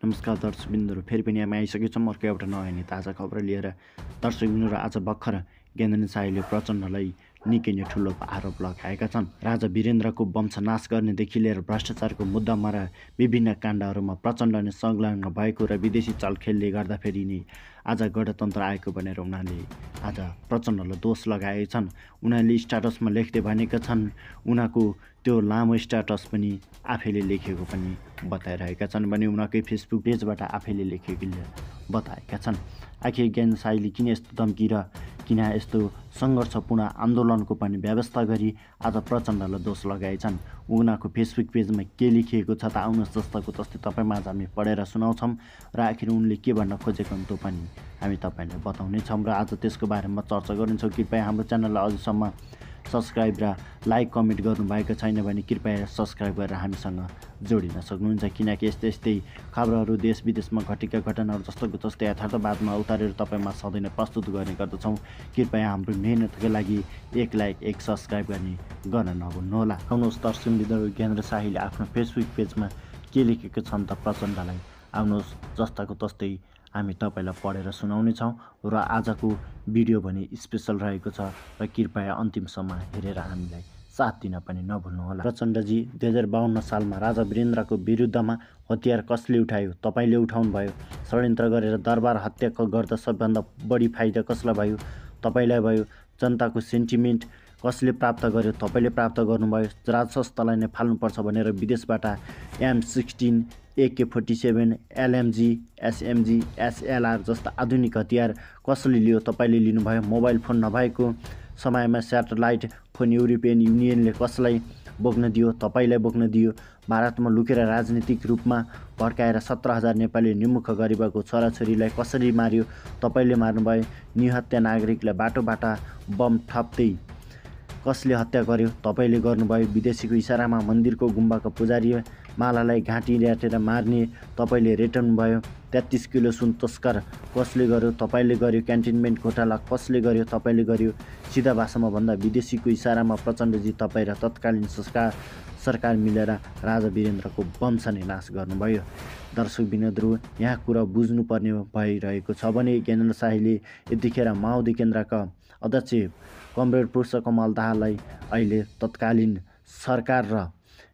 नमस्कार दर्शकबिन्दुहरू, फेरि पनि हामी आइसकेको छौँ अर्को एउटा नयाँ अनि ताजा खबर लिएर। दर्शकबिन्दुहरू, आज भर्खर ज्ञानेन्द्र शाहीले प्रचण्डलाई निकै नै ठुलो आरोप लगाएका छन्। राजा वीरेन्द्रको वंशनाश गर्नेदेखि लिएर भ्रष्टाचारको मुद्दामा र विभिन्न काण्डहरूमा प्रचण्ड नै संलग्न भएको र विदेशी चलखेलले गर्दाफेरि नै आज गणतन्त्र आएको भनेर उनीहरूले आज प्रचण्डलाई दोष लगाएछन्। उनीहरूले स्ट्याटसमा लेख्दै भनेका छन्, उनीहरूको त्यो लामो स्ट्याटस पनि आफैले लेखेको पनि बताइरहेका छन् भने उनीहरूकै फेसबुक पेजबाट आफैले लेखेकोले बताएका छन्। आखिर ज्ञानेन्द्र शाहीले किन यस्तो धम्की र किन यस्तो सङ्घर्षपूर्ण आन्दोलनको पनि व्यवस्था गरी आज प्रचण्डलाई दोष लगाएछन्। उनीहरूको फेसबुक पेजमा के लेखिएको छ त आउनुहोस् जस्ताको तस्तै तपाईँमाझ हामी पढेर सुनाउँछौँ र आखिर उनले के भन्न खोजेको त्यो पनि हामी तपाईँलाई बताउनेछौँ र आज त्यसको बारेमा चर्चा गर्नेछौँ। कृपया हाम्रो च्यानललाई अझसम्म सब्सक्राइब र लाइक कमेन्ट गर्नुभएको छैन भने कृपया सब्सक्राइब गरेर हामीसँग जोडिन सक्नुहुन्छ, किनकि यस्तै खबरहरू देश विदेशमा घटेका घटनाहरू जस्तोको तस्तै यथार्थवादमा उतारेर तपाईँमा सधैँ नै प्रस्तुत गर्ने गर्दछौँ। कृपया हाम्रो मेहनतको लागि एक लाइक एक सब्सक्राइब गर्न नभुल्नुहोला। आउनुहोस् दर्शकबिन्दुहरू, ज्ञानेन्द्र शाहीले आफ्नो फेसबुक पेजमा के लेखेको छन् त प्रचण्डलाई आउनुहोस् जस्ताको तस्तै हामी तपाईँलाई पढेर सुनाउनेछौँ र आजको भिडियो भने स्पेसल रहेको छ र कृपया अन्तिमसम्म हेरेर हामीलाई साथ दिन पनि नभुल्नुहोला। प्रचण्डजी, 2052 सालमा राजा वीरेन्द्रको विरुद्धमा हतियार कसले उठायो? तपाईँले उठाउनु भयो। षड्यन्त्र गरेर दरबार हत्या गर्दा सबैभन्दा बढी फाइदा कसलाई भयो? तपाईँलाई भयो। जनताको सेन्टिमेन्ट कसले प्राप्त गर्यो? तपाईँले प्राप्त गर्नुभयो। राजसंस्थालाई नै फाल्नुपर्छ भनेर विदेशबाट M16, AK-47, LMG, SMG, SLR जस्ता आधुनिक हतियार कसले लियो? तपाईँले लिनुभयो। मोबाइल फोन नभएको समयमा स्याटेलाइट फोन युरोपियन युनियनले कसलाई बोक्न दियो? तपाईँलाई बोक्न दियो। भारतमा लुकेर राजनीतिक रूपमा भड्काएर 17,000 नेपाली निमुख गरिबको छोराछोरीलाई कसरी मार्यो? तपाईँले मार्नुभयो। निहत्या नागरिकलाई बाटोबाट बम ठप्दै कसले हत्या गर्यो? तपाईँले गर्नुभयो। विदेशीको इसारामा मन्दिरको गुम्बाको पुजारी मालालाई घाँटी ल्याटेर मार्ने तपाईँले रेटाउनुभयो। 33 किलो सुन तस्कर कसले गर्यो? तपाईँले गर्यो। क्यान्टिनमेन्ट घोटाला कसले गर्यो? तपाईँले गर्यो। सिधा भाषामा भन्दा विदेशीको इसारामा प्रचण्डजी तपाईँ र तत्कालीन सरकार मिलेर राजा वीरेन्द्रको वंश नै नाश गर्नुभयो। दर्शकबिन्दुहरू, यहाँ कुरा बुझ्नुपर्ने भइरहेको छ भने ज्ञानेन्द्र शाहीले यतिखेर माओवादी केन्द्रका अध्यक्ष कमरेड पुष्पकमल दाहाललाई अहिले तत्कालीन सरकार र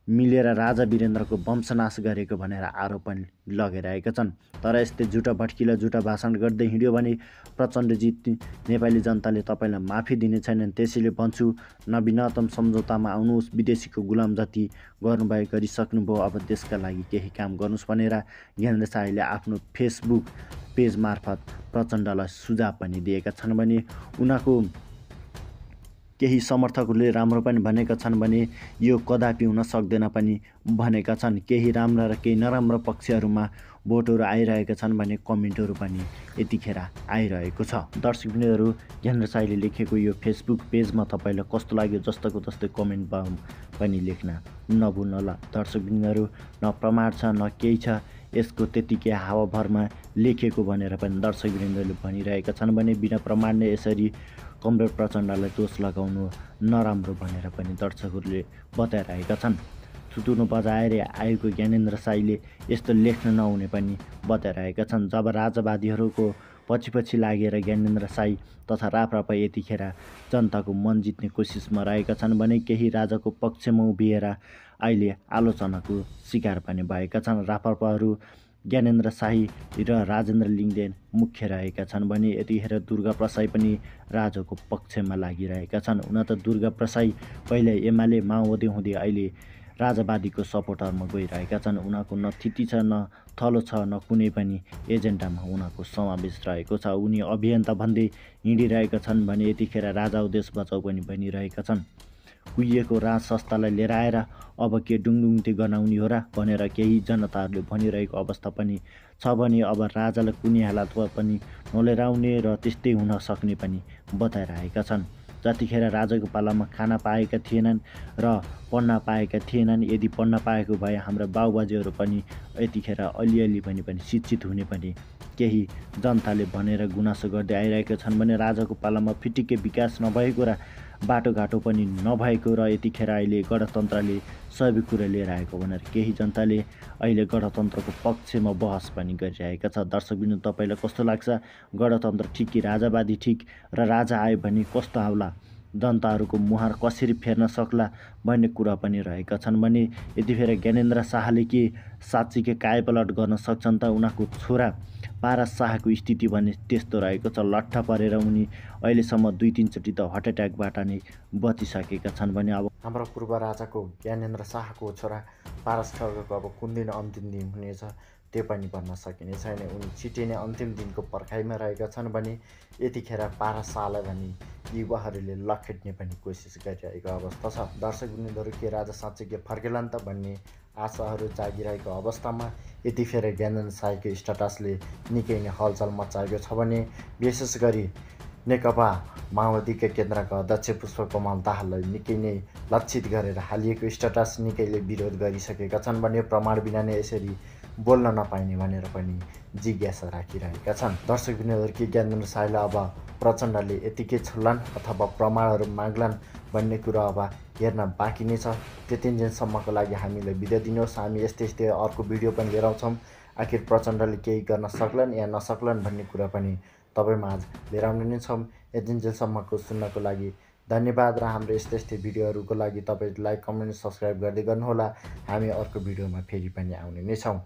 मिलेर राजा वीरेन्द्रको वंशनाश गरेको भनेर आरोप पनि लगाइरहेका छन्। तर यस्तै झुटा भट्किला झुटा भाषण गर्दै हिँड्यो भने प्रचण्डजी नेपाली जनताले तपाईँलाई माफी दिने छैनन्। त्यसैले भन्छु, नवीनतम सम्झौतामा आउनुहोस्। विदेशीको गुलाम जति गर्नुभयो गरिसक्नुभयो, अब देशका लागि केही काम गर्नुहोस् भनेर ज्ञानेन्द्र शाहीले आफ्नो फेसबुक पेज मार्फत प्रचण्डलाई सुझाव पनि दिएका छन् भने उनीहरूको केही समर्थकहरूले राम्रो पनि भनेका छन् भने यो कदापि हुन सक्दैन पनि भनेका छन्। केही राम्रा र केही नराम्रो पक्षहरूमा भोटहरू आइरहेका छन् भने कमेन्टहरू पनि यतिखेर आइरहेको छ। दर्शकबिन्दुहरू, ज्ञानेन्द्र शाहीले लेखेको यो फेसबुक पेजमा तपाईँलाई कस्तो लाग्यो जस्तोको तस्तै कमेन्ट पनि लेख्न नभुल्नुहोला। दर्शकबिन्दुहरू, न प्रमाण छ न केही छ, यसको त्यतिकै हावाभरमा लेखेको भनेर पनि दर्शकबिन्दुहरूले भनिरहेका छन् भने बिना प्रमाण नै यसरी कमरेड प्रचण्डलाई दोष लगाउनु नराम्रो भनेर पनि दर्शकहरूले बताइरहेका छन्। सुतुर्नु बजाएर आएको ज्ञानेन्द्र शाहीले यस्तो लेख्न नहुने पनि बताइरहेका छन्। जब राजावादीहरूको पछि लागेर ज्ञानेन्द्र शाही तथा राप्रपा यतिखेर जनताको मन जित्ने कोसिसमा रहेका छन् भने केही राजाको पक्षमा उभिएर अहिले आलोचनाको शिकार पनि भएका छन्। राप्रपाहरू ज्ञानेन्द्र शाही र राजेन्द्र लिङ्गदेन मुख्य रहेका छन् भने यतिखेर दुर्गा प्रसाई पनि राजाको पक्षमा लागिरहेका छन्। हुन त दुर्गा प्रसाई पहिले एमाले माओवादी हुँदै अहिले राजावादीको सपोर्टरमा गइरहेका छन्। उनीहरूको न थिति छ, न थलो छ, न कुनै पनि एजेन्डामा उनीहरूको समावेश रहेको छ। उनी अभियन्ता भन्दै हिँडिरहेका छन् भने यतिखेर राजा देश बचाउ पनि भनिरहेका छन्। कुहिएको राज संस्थालाई लिएर आएर अब के डुङडुङती गनाउने हो र भनेर केही जनताहरूले भनिरहेको अवस्था पनि छ भने अब राजालाई कुनै हालतमा पनि नलिएर र त्यस्तै हुन सक्ने पनि बताइरहेका छन्। जतिखेर राजाको पालामा खाना पाएका थिएनन् र पढ्न पाएका थिएनन्, यदि पढ्न पाएको भए हाम्रा बाबुबाजेहरू पनि यतिखेर अलिअलि पनि शिक्षित हुने पनि केही जनताले भनेर गुनासो गर्दै आइरहेका छन् भने राजाको पालामा फिटिक्कै विकास नभएको र बाटोघाटो पनि नभएको र यतिखेर अहिले गणतन्त्रले सबै कुरा लिएर आएको भनेर केही जनताले अहिले गणतन्त्रको पक्षमा बहस पनि गरिरहेका छ। दर्शकबिन्दु, तपाईँलाई कस्तो लाग्छ? गणतन्त्र ठिक कि राजावादी ठिक? र राजा आयो भने कस्तो आउला? जनताहरूको मुहार कसरी फेर्न सक्ला भन्ने कुरा पनि रहेका छन् भने यतिखेर ज्ञानेन्द्र शाहले के साँच्चीकै कायापलट गर्न सक्छन् त? उनीहरूको छोरा पारस शाहको स्थिति भने त्यस्तो रहेको छ। लट्ठ परेर उनी अहिलेसम्म 2-3 चोटि त हार्ट एट्याकबाट नै बचिसकेका छन् भने अब हाम्रो पूर्व राजाको ज्ञानेन्द्र शाहको छोरा पारस खड्काको अब कुन दिन अन्तिम दिन हुनेछ त्यो पनि भन्न सकिने छैन। उनी छिट्टै नै अन्तिम दिनको पर्खाइमा रहेका छन् भने यतिखेर पारस शाहलाई भने युवाहरूले लखेट्ने पनि कोसिस गरिरहेको अवस्था छ। दर्शकबिन्दुहरू, के राजा साँच्चै के फर्केलान् त भन्ने आशाहरू जागिरहेको अवस्थामा यतिखेर ज्ञानेन्द्र शाहको स्ट्याटसले निकै नै हलचल मचाएको छ भने विशेष गरी नेकपा माओवादीका केन्द्रका अध्यक्ष पुष्पकमल दाहाललाई निकै नै लक्षित गरेर हालिएको स्ट्याटस निकैले विरोध गरिसकेका छन् भने प्रमाण बिना नै यसरी बोल्न नपाइने भनेर पनि जिज्ञासा राखिरहेका छन्। दर्शकबिन्दुहरू, के ज्ञानेन्द्र शाहलाई अब प्रचण्डले यतिकै छोड्लान् अथवा प्रमाणहरू माग्लान् भन्ने कुरा अब हेर्न बाँकी नै छ। त्यति दिनसम्मको लागि हामीलाई बिदा दिनुहोस्। हामी यस्तै अर्को भिडियो पनि लिएर आउँछौँ। आखिर प्रचण्डले केही गर्न सक्लान् या नसक्लान् भन्ने कुरा पनि तपाईँमा आज लिएर आउने नै छौँ। यति दिनसम्मको सुन्नको लागि धन्यवाद र हाम्रो यस्तै भिडियोहरूको लागि तपाईँ लाइक, कमेन्ट, सब्सक्राइब गर्दै गर्नुहोला। हामी अर्को भिडियोमा फेरि पनि आउने नै छौँ।